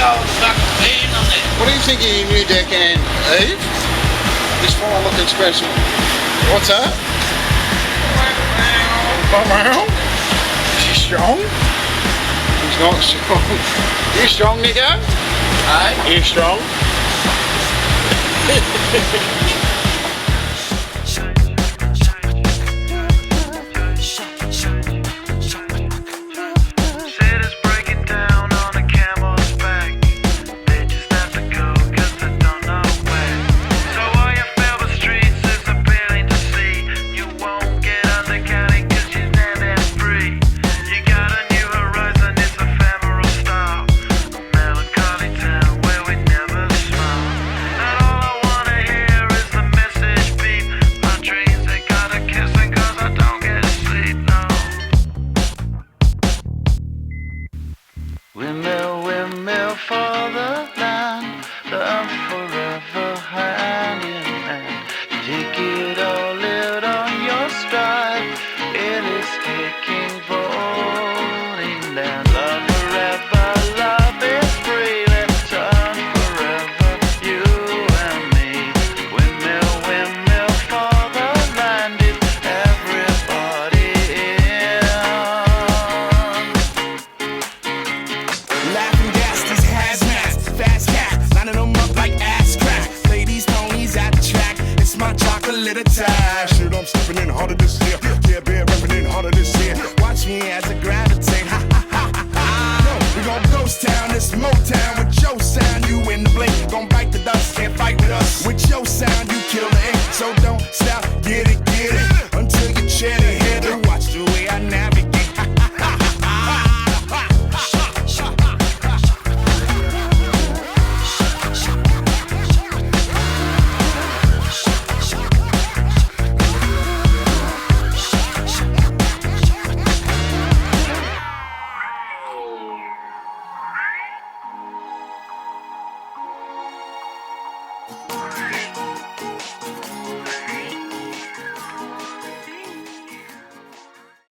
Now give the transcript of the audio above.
old fucking bean on there. What are you thinking of your new deckhand, Eve? This fine looking special. What's that? Is he strong? He's not strong. You strong, Nico? Hey? You strong? Windmill, windmill for the land, love forever hand in hand. Take it all out on your stride, it is taking voting down. Love forever, love is free, let's turn forever, you and me. Windmill, windmill for the land, is everybody in? Laughing gas, these hazmats, fast cats, lining them up like ass crack. Ladies, ponies at the track, it's my chocolate attack. Shit, I'm stepping in harder this year. Yeah, been repping in harder this year. Watch me as I gravitate. Ha ha ha ha ha. No, we gon' ghost town, this Motown with your sound. You in the blink, gon' bite the dust, can't fight with us. With your sound, you kill the ink, so don't stop, get it, until you chat ahead and watch the way I navigate.